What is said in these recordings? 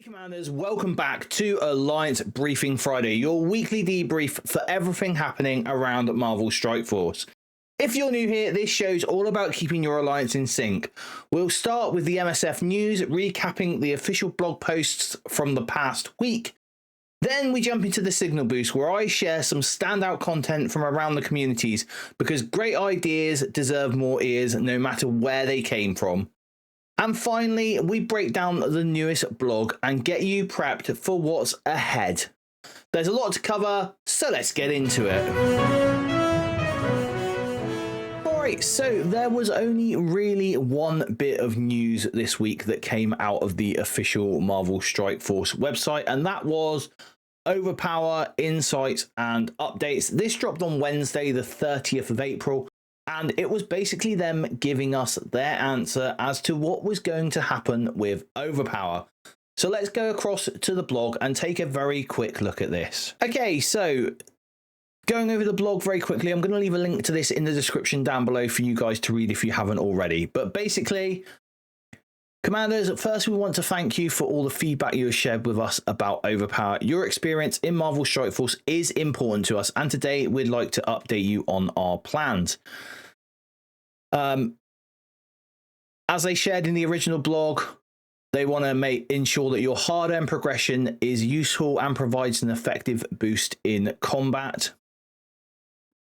Commanders, welcome back to Alliance Briefing Friday, your weekly debrief for everything happening around Marvel Strike Force. If you're new here, this show's all about keeping your Alliance in sync. We'll start with the MSF news, recapping the official blog posts from the past week. Then we jump into the Signal Boost, where I share some standout content from around the communities, because great ideas deserve more ears no matter where they came from. And finally, we break down the newest blog and get you prepped for what's ahead. There's a lot to cover, so let's get into it. Alright, so there was only really one bit of news this week that came out of the official Marvel Strike Force website, and that was Overpower, insights and updates. This dropped on Wednesday, the 30th of April. And it was basically them giving us their answer as to what was going to happen with Overpower. So let's go across to the blog and take a very quick look at this. Okay, so going over the blog very quickly, I'm going to leave a link to this in the description down below for you guys to read if you haven't already. But basically, Commanders, first we want to thank you for all the feedback you have shared with us about Overpower. Your experience in Marvel Strike Force is important to us, and today we'd like to update you on our plans. As they shared in the original blog, they want to ensure that your hard-earned progression is useful and provides an effective boost in combat.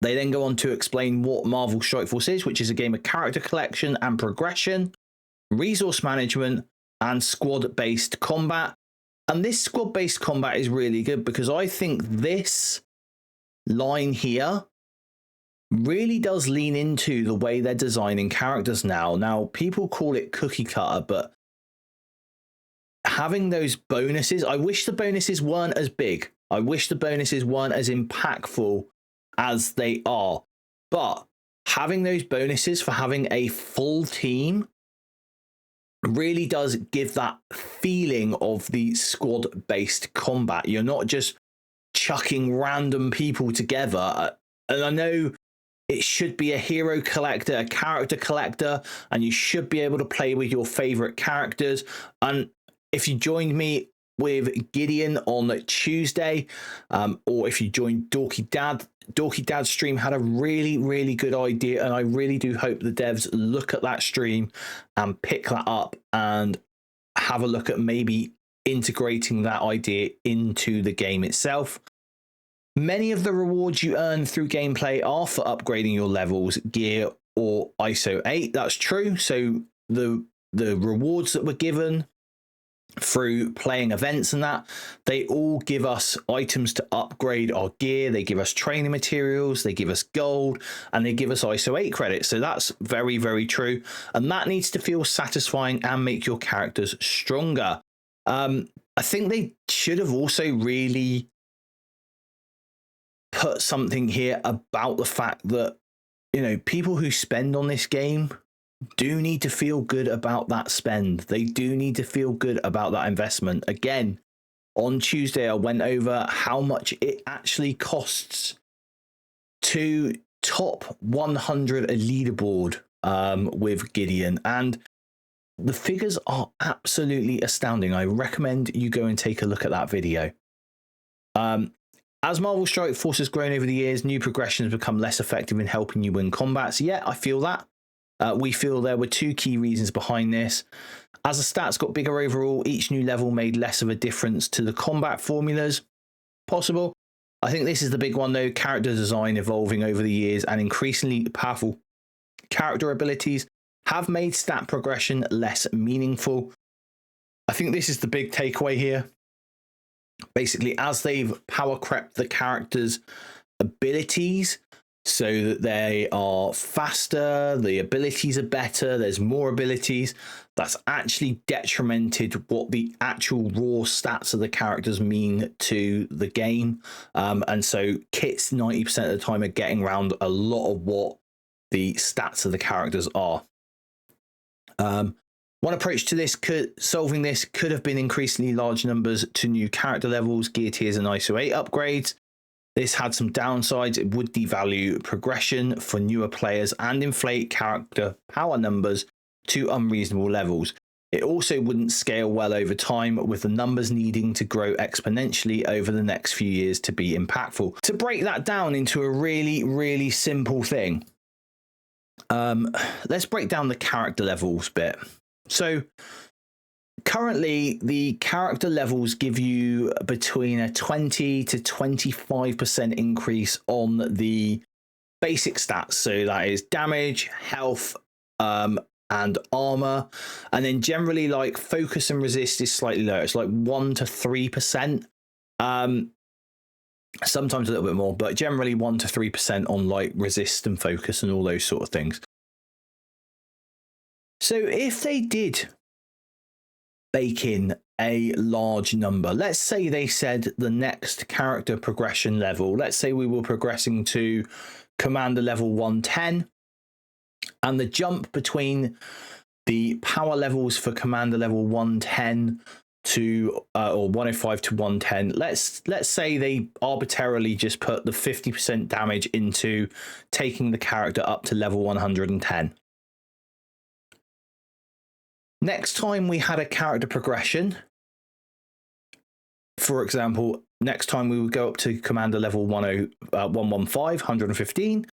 They then go on to explain what Marvel Strike Force is, which is a game of character collection and progression, resource management, and squad-based combat. And this squad-based combat is really good because I think this line here really does lean into the way they're designing characters now. Now, people call it cookie cutter, but having those bonuses, I wish the bonuses weren't as big. I wish the bonuses weren't as impactful as they are. But having those bonuses for having a full team really does give that feeling of the squad-based combat. You're not just chucking random people together. And I know it should be a hero collector, a character collector, and you should be able to play with your favorite characters. And if you joined me with Gideon on Tuesday, or if you joined Dorky Dad's stream had a really good idea, and I really do hope the devs look at that stream and pick that up and have a look at maybe integrating that idea into the game itself. Many of the rewards you earn through gameplay are for upgrading your levels, gear, or ISO 8. That's true. So the rewards that were given through playing events and that, they all give us items to upgrade our gear. They give us training materials, they give us gold, and they give us ISO 8 credits. So that's very true. And that needs to feel satisfying and make your characters stronger. I think they should have also really put something here about the fact that, you know, people who spend on this game do need to feel good about that spend. They do need to feel good about that investment. Again, on Tuesday, I went over how much it actually costs to top 100 a leaderboard with Gideon, and the figures are absolutely astounding. I recommend you go and take a look at that video. As Marvel Strike Force has grown over the years, new progressions become less effective in helping you win combats. Yeah, I feel that. We feel there were two key reasons behind this. As the stats got bigger overall, each new level made less of a difference to the combat formulas possible. I think this is the big one though, character design evolving over the years and increasingly powerful character abilities have made stat progression less meaningful. I think this is the big takeaway here. Basically, as they've power crept the characters' abilities so that they are faster, the abilities are better, there's more abilities, that's actually detrimented what the actual raw stats of the characters mean to the game. And so kits 90% of the time are getting around a lot of what the stats of the characters are. One approach to this solving this could have been increasingly large numbers to new character levels, gear tiers, and ISO 8 upgrades. This had some downsides. It would devalue progression for newer players and inflate character power numbers to unreasonable levels. It also wouldn't scale well over time, with the numbers needing to grow exponentially over the next few years to be impactful. To break that down into a really, really simple thing, let's break down the character levels bit. So currently, the character levels give you between a 20 to 25% increase on the basic stats. So that is damage, health, and armor. And then generally, like, focus and resist is slightly lower. It's like 1 to 3%. Sometimes a little bit more, but generally 1 to 3% on like resist and focus and all those sort of things. So if they did bake in a large number, let's say they said the next character progression level, let's say we were progressing to commander level 110, and the jump between the power levels for commander level 110 to or 105 to 110, let's say they arbitrarily just put the 50% damage into taking the character up to level 110. Next time we had a character progression, for example, next time we would go up to commander level 115,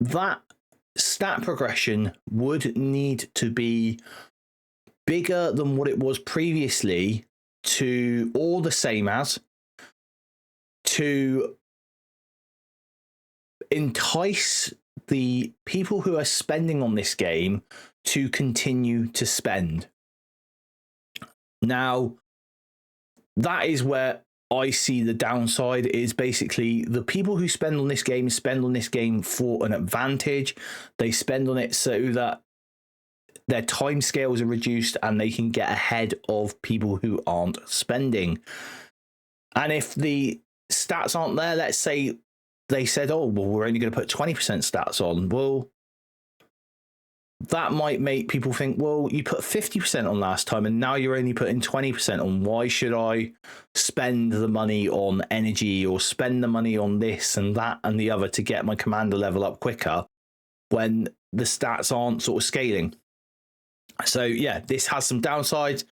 that stat progression would need to be bigger than what it was previously to, or the same as, to entice the people who are spending on this game to continue to spend. Now, that is where I see the downside, is basically the people who spend on this game for an advantage. They spend on it so that their time scales are reduced and they can get ahead of people who aren't spending. And if the stats aren't there, let's say they said, oh, well, we're only going to put 20% stats on. Well, that might make people think, well, you put 50% on last time and now you're only putting 20% on. Why should I spend the money on energy or spend the money on this and that and the other to get my commander level up quicker when the stats aren't sort of scaling? So yeah, this has some downsides.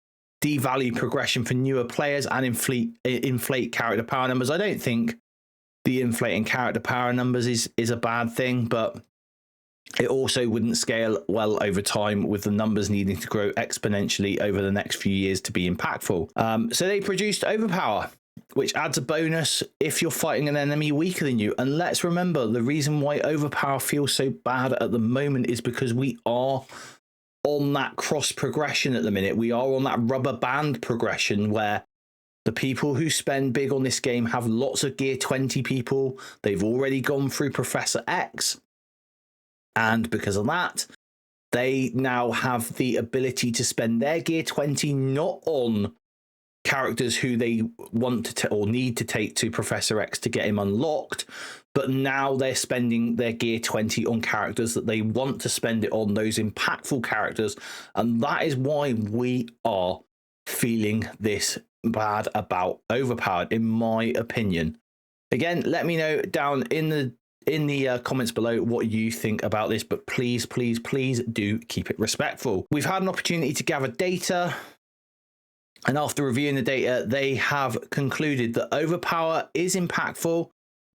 Devalue progression for newer players and inflate character power numbers. I don't think the inflating character power numbers is a bad thing, but it also wouldn't scale well over time, with the numbers needing to grow exponentially over the next few years to be impactful. So they produced Overpower, which adds a bonus if you're fighting an enemy weaker than you. And let's remember, the reason why Overpower feels so bad at the moment is because we are on that cross progression at the minute. We are on that rubber band progression where the people who spend big on this game have lots of gear 20 people. They've already gone through Professor X. And because of that, they now have the ability to spend their gear 20 not on characters who they want to or need to take to Professor X to get him unlocked, but now they're spending their gear 20 on characters that they want to spend it on, those impactful characters. And that is why we are feeling this bad about Overpowered, in my opinion. Again, let me know down in the comments below what you think about this, but please do keep it respectful. We've had an opportunity to gather data, and after reviewing the data, they have concluded that Overpower is impactful,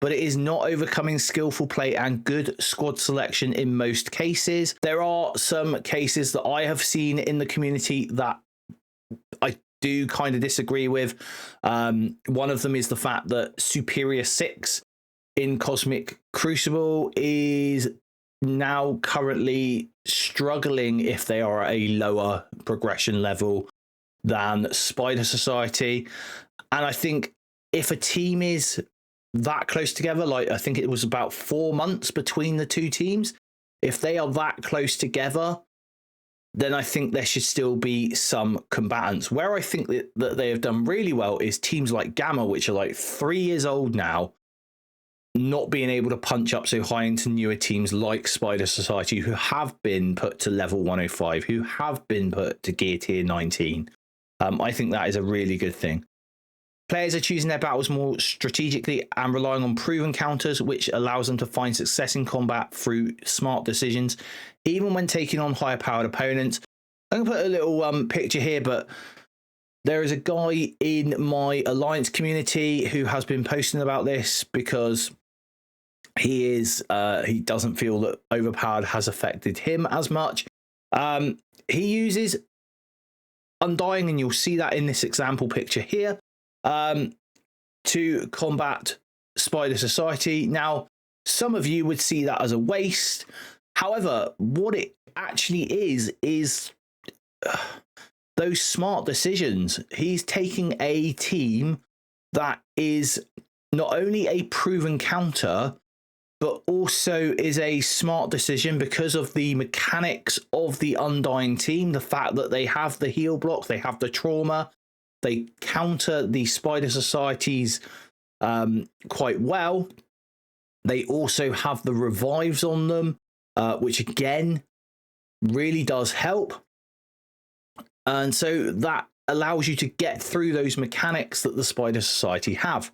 but it is not overcoming skillful play and good squad selection in most cases. There are some cases that I have seen in the community that I do kind of disagree with. One of them is the fact that Superior 6 in Cosmic Crucible is now currently struggling if they are at a lower progression level than Spider Society. And I think if a team is that close together, like I think it was about 4 months between the two teams, if they are that close together, then I think there should still be some combatants. Where I think that they have done really well is teams like Gamma, which are like 3 years old now, not being able to punch up so high into newer teams like Spider Society, who have been put to level 105, who have been put to gear tier 19. I think that is a really good thing. Players are choosing their battles more strategically and relying on proven counters, which allows them to find success in combat through smart decisions, even when taking on higher powered opponents. I'm gonna put a little picture here, but there is a guy in my Alliance community who has been posting about this because he doesn't feel that Overpowered has affected him as much. He uses Undying, and you'll see that in this example picture here, to combat Spider Society. Now, some of you would see that as a waste. However, what it actually is those smart decisions. He's taking a team that is not only a proven counter, but also is a smart decision because of the mechanics of the Undying team. The fact that they have the heal block, they have the trauma, they counter the Spider Societies quite well. They also have the revives on them, which again really does help. And so that allows you to get through those mechanics that the Spider Society have.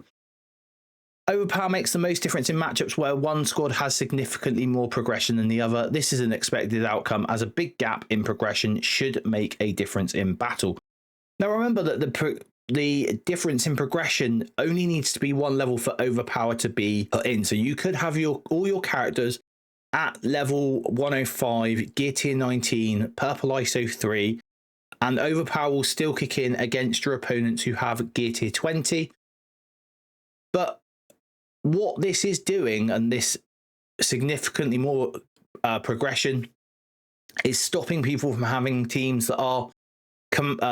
Overpower makes the most difference in matchups where one squad has significantly more progression than the other. This is an expected outcome, as a big gap in progression should make a difference in battle. Now remember that the difference in progression only needs to be one level for Overpower to be put in. So you could have all your characters at level 105, gear tier 19, purple ISO 3, and Overpower will still kick in against your opponents who have gear tier 20. But what this is doing, and this significantly more progression, is stopping people from having teams that are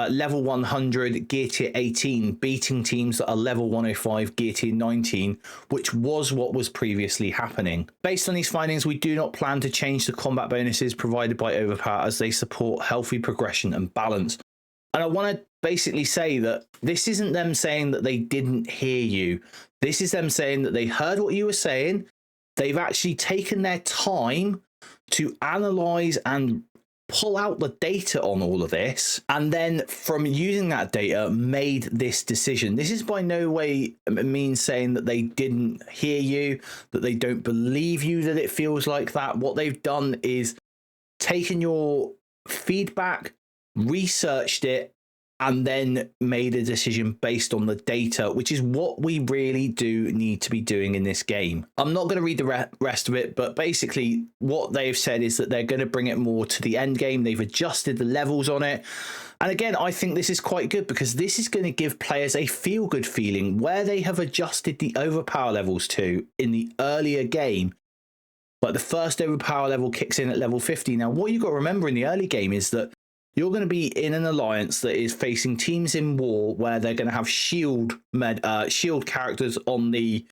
level 100 gear tier 18 beating teams that are level 105 gear tier 19, which was what was previously happening. Based on these findings, we do not plan to change the combat bonuses provided by Overpower, as they support healthy progression and balance. And I want to basically say that this isn't them saying that they didn't hear you. This is them saying that they heard what you were saying. They've actually taken their time to analyze and pull out the data on all of this, and then from using that data made this decision. This is by no way means saying that they didn't hear you, that they don't believe you, that it feels like that. What they've done is taken your feedback, researched it, and then made a decision based on the data, which is what we really do need to be doing in this game. I'm not going to read the rest of it, but basically what they've said is that they're going to bring it more to the end game. They've adjusted the levels on it. And again, I think this is quite good, because this is going to give players a feel-good feeling where they have adjusted the Overpower levels to in the earlier game. Like the first Overpower level kicks in at level 50. Now, what you've got to remember in the early game is that you're going to be in an alliance that is facing teams in war where they're going to have shield characters on the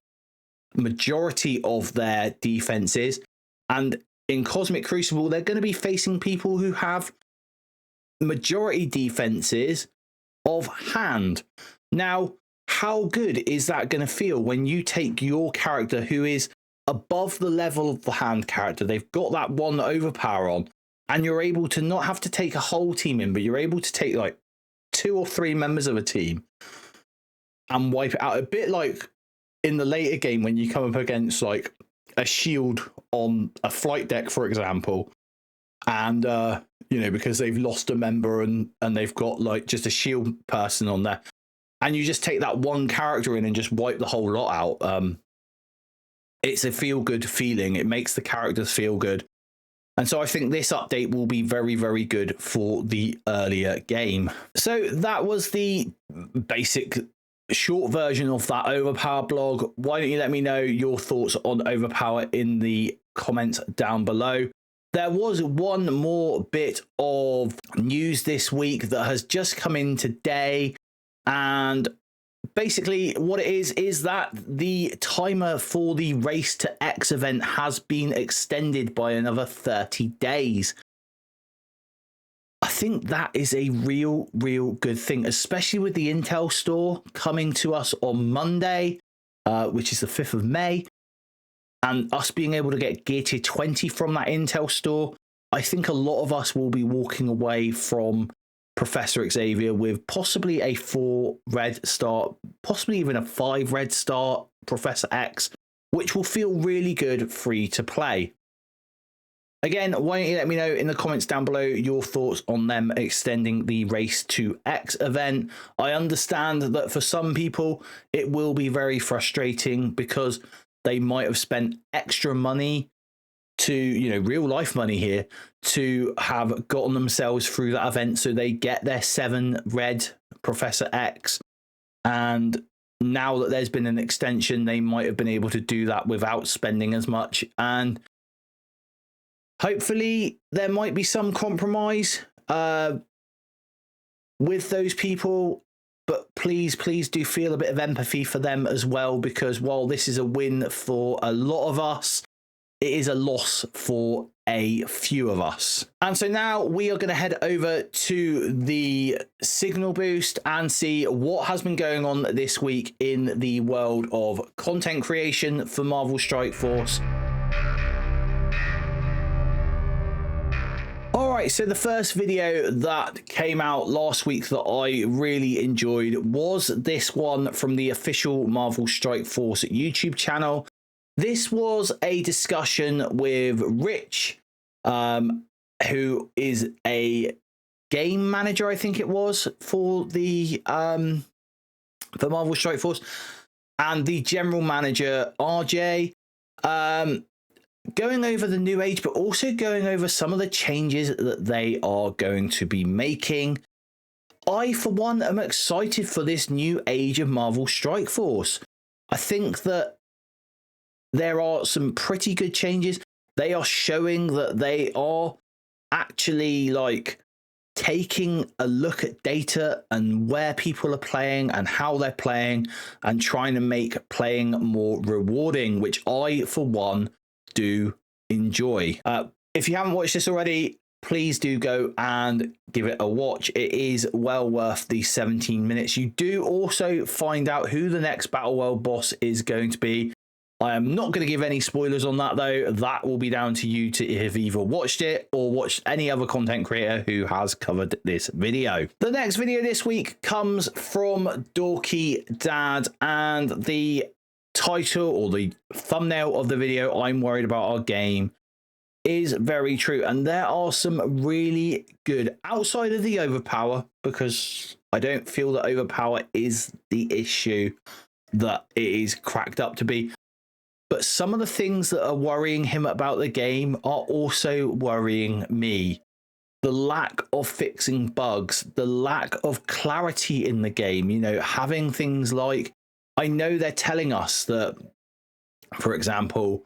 majority of their defenses. And in Cosmic Crucible, they're going to be facing people who have majority defenses of hand. Now, how good is that going to feel when you take your character who is above the level of the hand character? They've got that one Overpower on, and you're able to not have to take a whole team in, but you're able to take like 2 or 3 members of a team and wipe it out. A bit like in the later game when you come up against like a shield on a flight deck, for example, and you know, because they've lost a member and they've got like just a shield person on there, and you just take that one character in and just wipe the whole lot out. It's a feel-good feeling. It makes the characters feel good. And so I think this update will be very, very good for the earlier game. So that was the basic short version of that Overpower blog. Why don't you let me know your thoughts on Overpower in the comments down below. There was one more bit of news this week that has just come in today. And basically what it is that the timer for the Race to X event has been extended by another 30 days. I think that is a real good thing, especially with the Intel store coming to us on Monday, which is the 5th of May, and us being able to get Gear Tier 20 from that Intel store. I think a lot of us will be walking away from Professor Xavier with possibly a 4 red star, possibly even a 5 red star Professor X, which will feel really good free to play. Again, why don't you let me know in the comments down below your thoughts on them extending the Race to X event. I understand that for some people it will be very frustrating because they might have spent extra money to, you know, real life money here, to have gotten themselves through that event so they get their 7 red Professor X. And now that there's been an extension, they might have been able to do that without spending as much. And hopefully there might be some compromise with those people, but please do feel a bit of empathy for them as well, because while this is a win for a lot of us, it is a loss for a few of us. And so now we are going to head over to the Signal Boost and see what has been going on this week in the world of content creation for Marvel Strike Force. Alright, so the first video that came out last week that I really enjoyed was this one from the official Marvel Strike Force YouTube channel. This was a discussion with Rich, who is a game manager, I think it was, for the Marvel Strike Force, and the general manager, RJ. Going over the new age, but also going over some of the changes that they are going to be making. I, for one, am excited for this new age of Marvel Strike Force. I think that there are some pretty good changes. They are showing that they are actually like taking a look at data and where people are playing and how they're playing and trying to make playing more rewarding, which I, for one, do enjoy. If you haven't watched this already, please do go and give it a watch. It is well worth the 17 minutes. You do also find out who the next Battle World boss is going to be. I am not going to give any spoilers on that, though. That will be down to you to have either watched it or watched any other content creator who has covered this video. The next video this week comes from Dorky Dad, and the title or the thumbnail of the video, "I'm worried about our game," is very true. And there are some really good, outside of the overpower, because I don't feel that overpower is the issue that it is cracked up to be. But some of the things that are worrying him about the game are also worrying me. The lack of fixing bugs, the lack of clarity in the game, you know, having things like, I know they're telling us that, for example,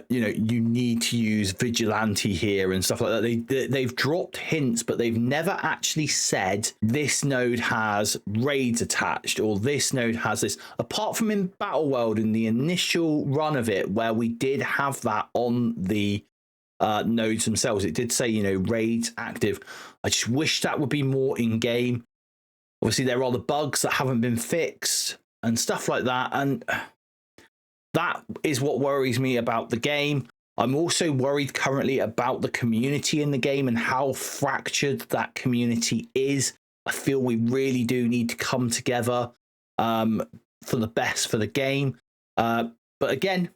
you know, you need to use vigilante here and stuff like that. They've dropped hints, but they've never actually said this node has raids attached or this node has this. Apart from in Battle World in the initial run of it, where we did have that on the nodes themselves, it did say, you know, raids active. I just wish that would be more in game. Obviously, there are the bugs that haven't been fixed and stuff like that, and that is what worries me about the game. I'm also worried currently about the community in the game and how fractured that community is. I feel we really do need to come together for the best for the game. But again,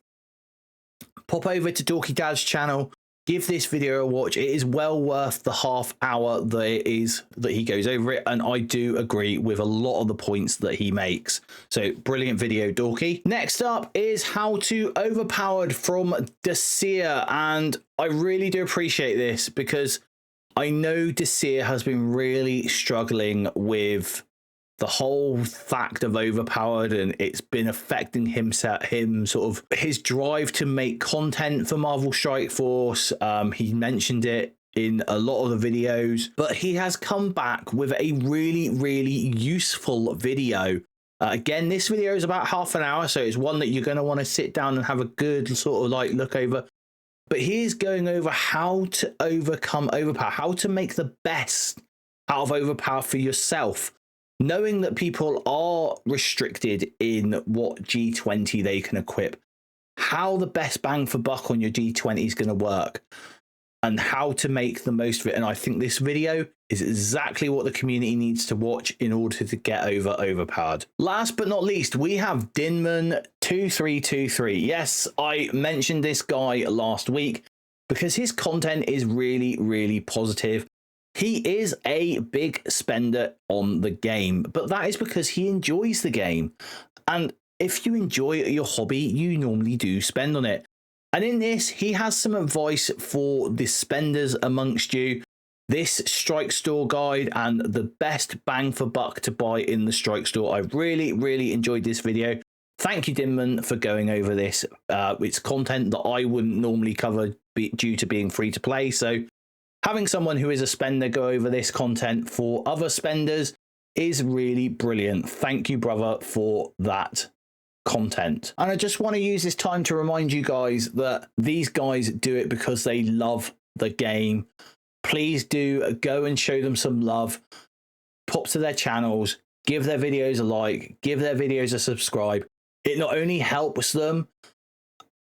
pop over to Dorky Dad's channel, give this video a watch. It is well worth the half hour that he goes over it, and I do agree with a lot of the points that he makes. So brilliant video, Dorky. Next up is How to Overpowered from Desir, and I really do appreciate this because I know Desir has been really struggling with the whole fact of overpowered, and it's been affecting him sort of his drive to make content for Marvel Strike Force. He mentioned it in a lot of the videos, but he has come back with a really useful video. Again, this video is about half an hour, so it's one that you're going to want to sit down and have a good sort of like look over. But he's going over how to overcome overpower, how to make the best out of overpower for yourself, knowing that people are restricted in what G20 they can equip, how the best bang for buck on your G20 is going to work, and how to make the most of it. And I think this video is exactly what the community needs to watch in order to get over overpowered. Last but not least, we have Dinman2323. Yes, I mentioned this guy last week. because his content is really, really positive. He is a big spender on the game, but that is because he enjoys the game. And if you enjoy your hobby, you normally do spend on it. And in this, he has some advice for the spenders amongst you. This Strike Store guide and the best bang for buck to buy in the Strike Store. I really, really enjoyed this video. Thank you, Dinman, for going over this. It's content that I wouldn't normally cover due to being free to play. So having someone who is a spender go over this content for other spenders is really brilliant. Thank you, brother, for that content. And I just want to use this time to remind you guys that these guys do it because they love the game. Please do go and show them some love. Pop to their channels, give their videos a like, give their videos a subscribe. It not only helps them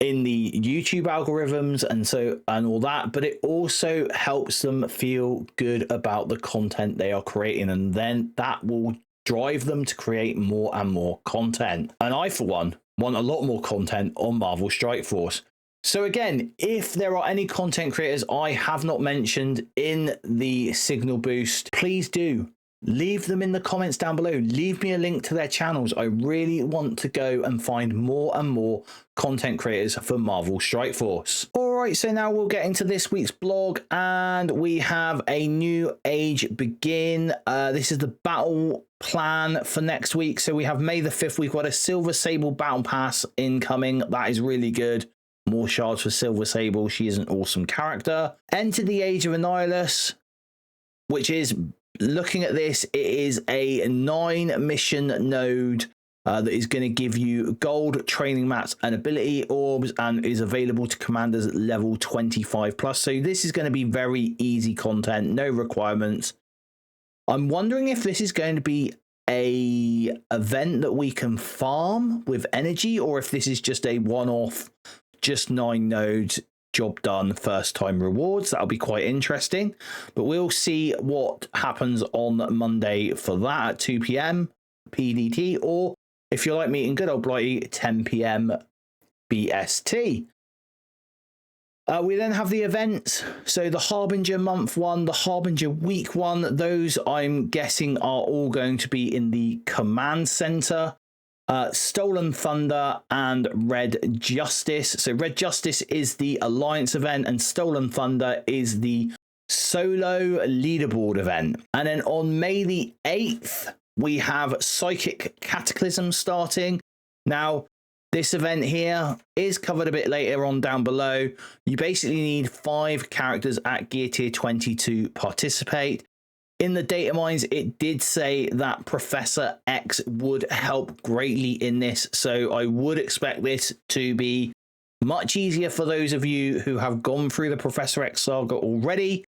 in the YouTube algorithms and all that, but it also helps them feel good about the content they are creating, and then that will drive them to create more and more content. And I, for one, want a lot more content on Marvel Strike Force. So again, if there are any content creators I have not mentioned in the Signal Boost, please do leave them in the comments down below. Leave me a link to their channels. I really want to go and find more and more content creators for Marvel Strike Force. All right, so now we'll get into this week's blog, and we have a new age begin. This is the battle plan for next week. So we have May the 5th. We've got a Silver Sable battle pass incoming. That is really good. More shards for Silver Sable. She is an awesome character. Enter the Age of Annihilus, which is, looking at this, it is a 9 mission node that is going to give you gold training mats and ability orbs, and is available to commanders at level 25 plus. So this is going to be very easy content, no requirements. I'm wondering if this is going to be a event that we can farm with energy, or if this is just a one-off, just 9 nodes, job done, first time rewards. That'll be quite interesting, but we'll see what happens on Monday for that at 2 p.m. PDT, or if you're like me in good old Blighty, 10 p.m. BST. We then have the events. So the Harbinger month 1, the Harbinger week 1, those I'm guessing are all going to be in the command center. Stolen Thunder and Red Justice. So Red Justice is the Alliance event, and Stolen Thunder is the solo leaderboard event. And then on May the 8th, we have Psychic Cataclysm starting. Now, this event here is covered a bit later on down below. You basically need 5 characters at Gear Tier 20 to participate. In the data mines, it did say that Professor X would help greatly in this, so I would expect this to be much easier for those of you who have gone through the Professor X saga already.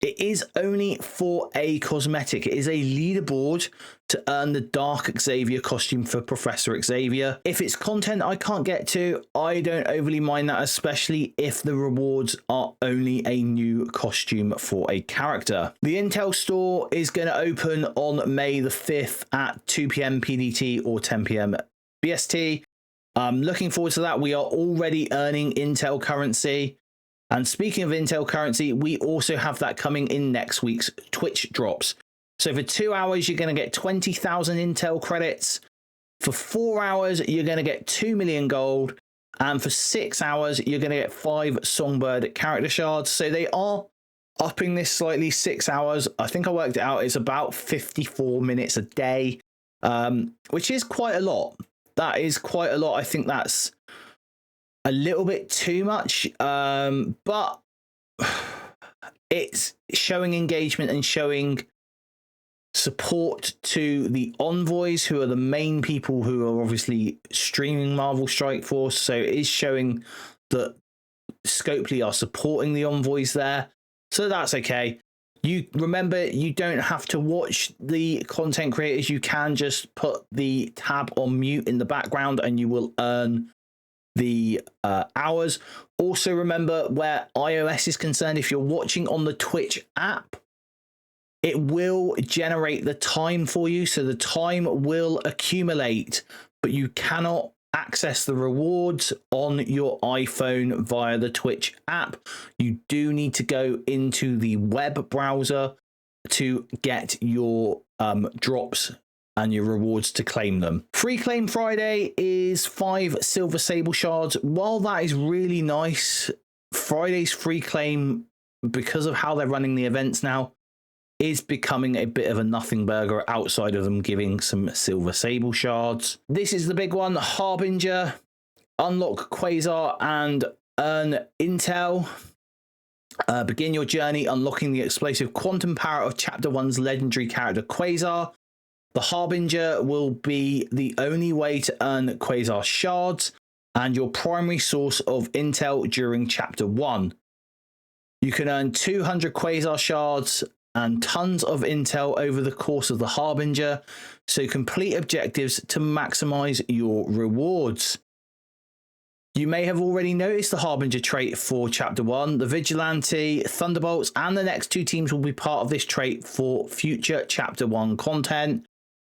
It is only for a cosmetic. It is a leaderboard to earn the Dark Xavier costume for Professor Xavier. If it's content I can't get to, I don't overly mind that, especially if the rewards are only a new costume for a character. The Intel store is going to open on May the 5th at 2 p.m. PDT or 10 p.m. BST. I'm looking forward to that. We are already earning Intel currency. And speaking of Intel currency, we also have that coming in next week's Twitch drops. So for 2 hours, you're going to get 20,000 Intel credits. For 4 hours, you're going to get 2 million gold. And for 6 hours, you're going to get 5 Songbird character shards. So they are upping this slightly. 6 hours, I think I worked it out, it's about 54 minutes a day, which is quite a lot. That is quite a lot. I think that's a little bit too much, but it's showing engagement and showing support to the envoys, who are the main people who are obviously streaming Marvel Strike Force. So it is showing that Scopely are supporting the envoys there, so that's okay. You remember, you don't have to watch the content creators. You can just put the tab on mute in the background and you will earn the hours. Also remember, where iOS is concerned, if you're watching on the Twitch app, it will generate the time for you, so the time will accumulate, but you cannot access the rewards on your iPhone via the Twitch app, you do need to go into the web browser to get your drops and your rewards to claim them. Free Claim Friday is 5 Silver Sable Shards. While that is really nice, Friday's free claim, because of how they're running the events now, is becoming a bit of a nothing burger outside of them giving some Silver Sable Shards. This is the big one, Harbinger. Unlock Quasar and earn Intel. Begin your journey unlocking the explosive quantum power of Chapter 1's legendary character Quasar. The Harbinger will be the only way to earn Quasar shards and your primary source of intel during Chapter 1. You can earn 200 Quasar shards and tons of intel over the course of the Harbinger, so complete objectives to maximize your rewards. You may have already noticed the Harbinger trait for Chapter 1. The Vigilante, Thunderbolts, and the next 2 teams will be part of this trait for future Chapter 1 content.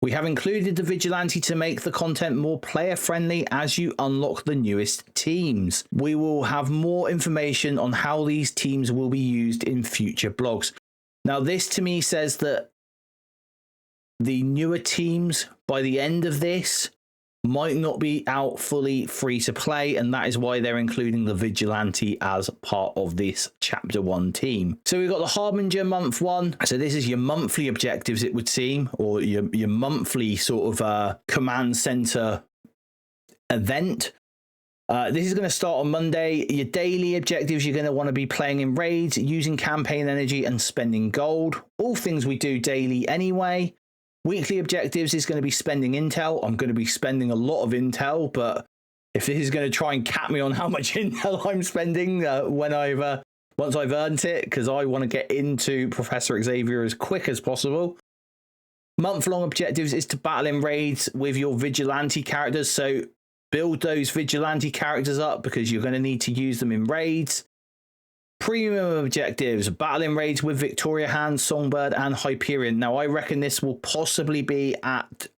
We have included the Vigilante to make the content more player-friendly as you unlock the newest teams. We will have more information on how these teams will be used in future blogs. Now, this to me says that the newer teams, by the end of this, might not be out fully free to play, and that is why they're including the Vigilante as part of this Chapter 1 team. So we've got the Harbinger month 1. So this is your monthly objectives, it would seem, or your monthly sort of command center event. This is going to start on Monday. Your daily objectives, you're going to want to be playing in raids, using campaign energy and spending gold. All things we do daily anyway. Weekly objectives is going to be spending intel. I'm going to be spending a lot of intel, but if this is going to try and cap me on how much intel I'm spending once I've earned it, because I want to get into Professor Xavier as quick as possible. Month-long objectives is to battle in raids with your Vigilante characters, so build those Vigilante characters up because you're going to need to use them in raids. Premium objectives, battle in raids with Victoria Hand, Songbird, and Hyperion. Now, I reckon this will possibly be at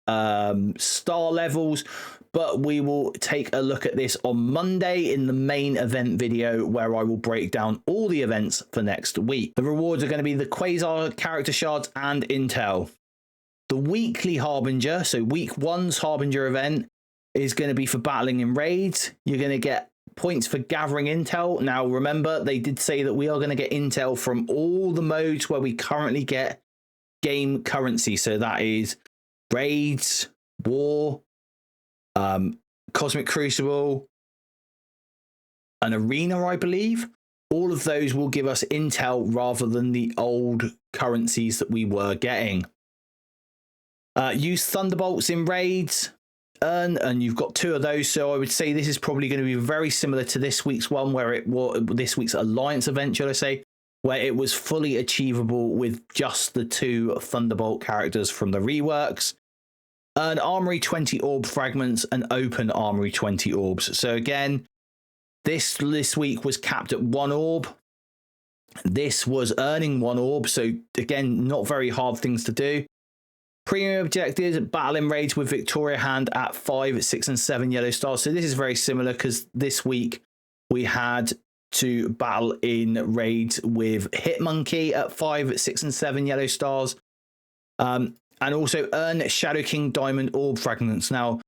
star levels, but we will take a look at this on Monday in the main event video where I will break down all the events for next week. The rewards are going to be the Quasar character shards and intel. The weekly Harbinger, so week 1's Harbinger event, is going to be for battling in raids. You're going to get points for gathering intel. Now, remember, they did say that we are going to get intel from all the modes where we currently get game currency. So that is raids, war, Cosmic Crucible, an arena, I believe. All of those will give us intel rather than the old currencies that we were getting. Use Thunderbolts in raids. And you've got 2 of those, so I would say this is probably going to be very similar to this week's one, where it was this week's Alliance event, shall I say, where it was fully achievable with just the 2 Thunderbolt characters from the reworks. Earn Armory 20 orb fragments and open Armory 20 orbs. So again, this week was capped at 1 orb. This was earning 1 orb, so again, not very hard things to do. Premium objectives, battle in raids with Victoria Hand at 5, 6, and 7 yellow stars. So this is very similar because this week we had to battle in raids with Hitmonkey at 5, 6, and 7 yellow stars. And also earn Shadow King Diamond Orb Fragments. Now,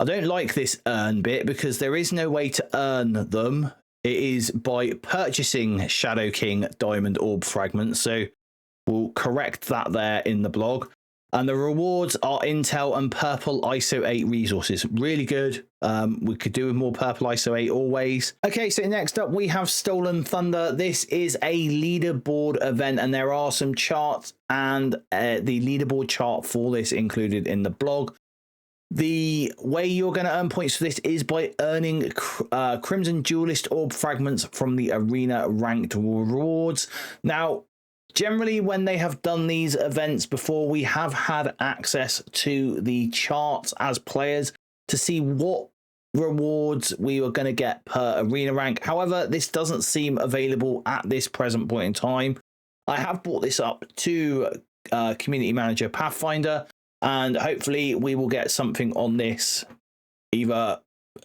I don't like this earn bit because there is no way to earn them. It is by purchasing Shadow King Diamond Orb Fragments. So we'll correct that there in the blog. And the rewards are intel and purple ISO 8 resources. Really good. We could do with more purple ISO 8 always. Okay, so next up we have Stolen Thunder. This is a leaderboard event, and there are some charts and the leaderboard chart for this included in the blog. The way you're going to earn points for this is by earning Crimson Duelist Orb Fragments from the Arena Ranked Rewards. Now, generally, when they have done these events before, we have had access to the charts as players to see what rewards we were going to get per arena rank. However, this doesn't seem available at this present point in time. I have brought this up to Community Manager Pathfinder, and hopefully we will get something on this either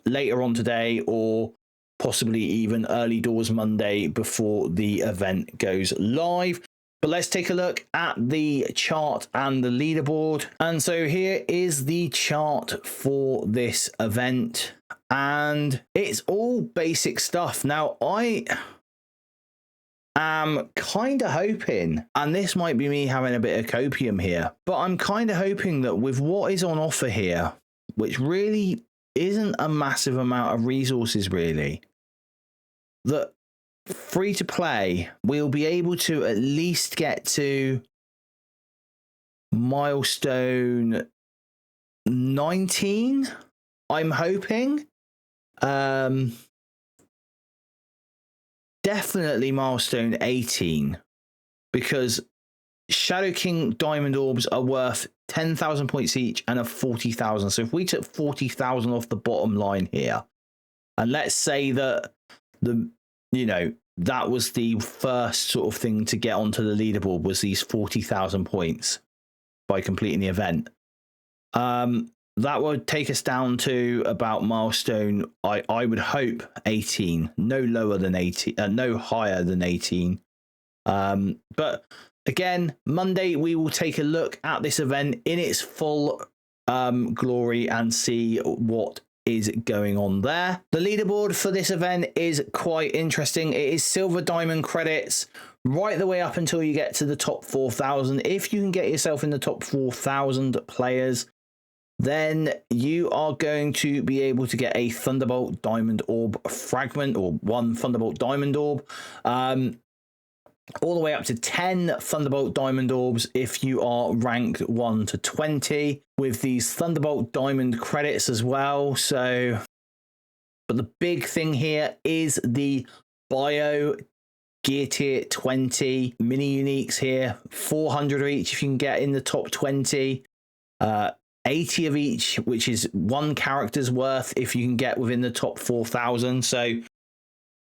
later on today, or possibly even early doors Monday before the event goes live. But let's take a look at the chart and the leaderboard. And so here is the chart for this event, and it's all basic stuff. Now, I am kind of hoping, and this might be me having a bit of copium here, but I'm kind of hoping that with what is on offer here, which really isn't a massive amount of resources really, that free to play, we'll be able to at least get to milestone 19. I'm hoping. Definitely milestone 18, because Shadow King Diamond Orbs are worth 10,000 points each and a 40,000. So if we took 40,000 off the bottom line here, and let's say that that was the first sort of thing to get onto the leaderboard, was these 40,000 points by completing the event. That would take us down to about milestone, I would hope 18, no lower than 18, no higher than 18. But again, Monday we will take a look at this event in its full glory and see what is going on there. The leaderboard for this event is quite interesting. It is silver diamond credits right the way up until you get to the top 4,000. If you can get yourself in the top 4,000 players, then you are going to be able to get a Thunderbolt Diamond Orb fragment, or one Thunderbolt Diamond Orb, all the way up to 10 Thunderbolt Diamond Orbs if you are ranked 1 to 20, with these Thunderbolt Diamond credits as well. So, but the big thing here is the Bio Gear Tier 20 mini uniques here, 400 of each if you can get in the top 20. 80 of each, which is one character's worth if you can get within the top 4,000. So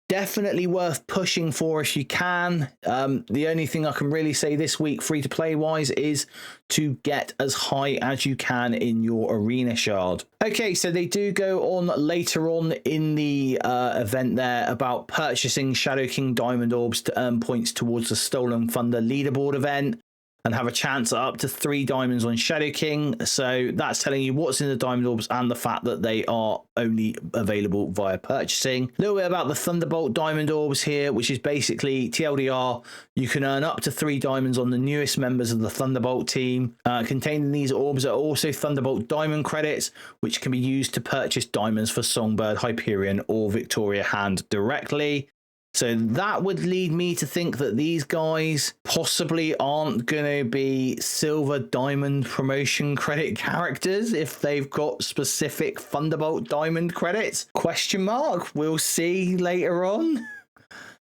definitely worth pushing for if you can. The only thing I can really say this week, free to play wise, is to get as high as you can in your arena shard. Okay, so they do go on later on in the event there about purchasing Shadow King Diamond Orbs to earn points towards the Stolen Thunder leaderboard event, and have a chance at up to 3 diamonds on Shadow King. So that's telling you what's in the Diamond Orbs and the fact that they are only available via purchasing. A little bit about the Thunderbolt Diamond Orbs here, which is basically TLDR. You can earn up to 3 diamonds on the newest members of the Thunderbolt team. Containing these orbs are also Thunderbolt Diamond credits, which can be used to purchase diamonds for Songbird, Hyperion, or Victoria Hand directly. So that would lead me to think that these guys possibly aren't going to be silver diamond promotion credit characters if they've got specific Thunderbolt diamond credits. Question mark. We'll see later on.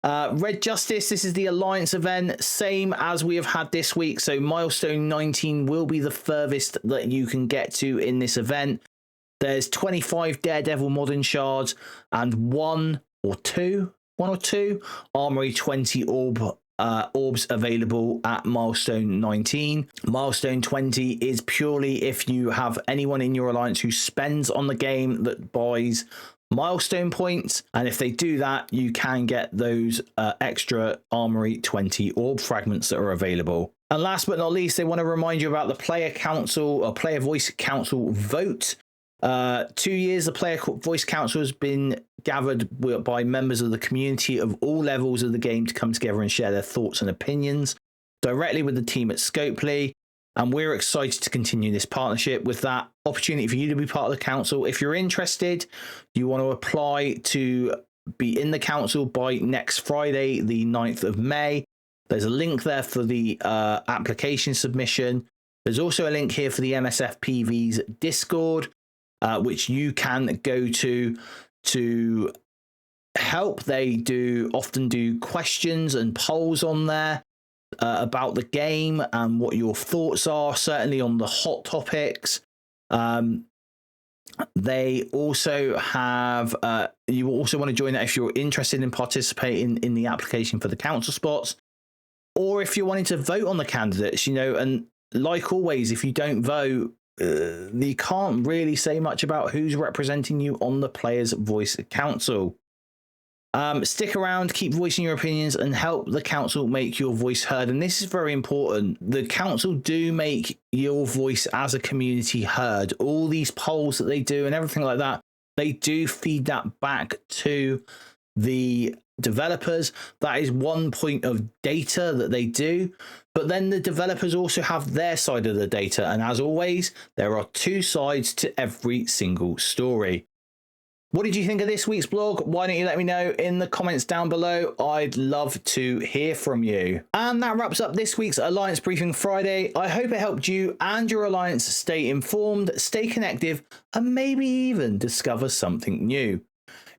Red Justice, this is the Alliance event, same as we have had this week. So milestone 19 will be the furthest that you can get to in this event. There's 25 Daredevil modern shards and one or two Armory 20 orbs available at milestone 19. Milestone 20 is purely if you have anyone in your alliance who spends on the game that buys milestone points, and if they do that, you can get those extra Armory 20 orb fragments that are available. And last but not least, they want to remind you about the player council or player voice council vote. 2 years the player voice council has been gathered by members of the community of all levels of the game to come together and share their thoughts and opinions directly with the team at Scopely, and we're excited to continue this partnership with that opportunity for you to be part of the council. If you're interested, you want to apply to be in the council by next Friday, the 9th of May. There's a link there for the application submission. There's also a link here for the MSF PV's Discord, which you can go to help. They often do questions and polls on there about the game and what your thoughts are, certainly on the hot topics. They also have, you also want to join that if you're interested in participating in the application for the council spots, or if you're wanting to vote on the candidates, and like always, if you don't vote, you can't really say much about who's representing you on the Players Voice Council. Stick around, keep voicing your opinions, and help the council make your voice heard. And this is very important. The council do make your voice as a community heard. All these polls that they do and everything like that, they do feed that back to the developers. That is one point of data that they do. But then the developers also have their side of the data. And as always, there are two sides to every single story. What did you think of this week's blog? Why don't you let me know in the comments down below? I'd love to hear from you. And that wraps up this week's Alliance Briefing Friday. I hope it helped you and your alliance stay informed, stay connected, and maybe even discover something new.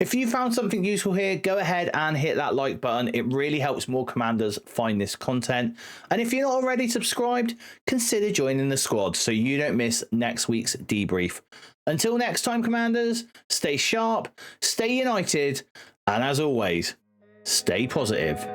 If you found something useful here, go ahead and hit that like button. It really helps more commanders find this content. And if you're not already subscribed, consider joining the squad so you don't miss next week's debrief. Until next time, commanders, stay sharp, stay united, and as always, stay positive.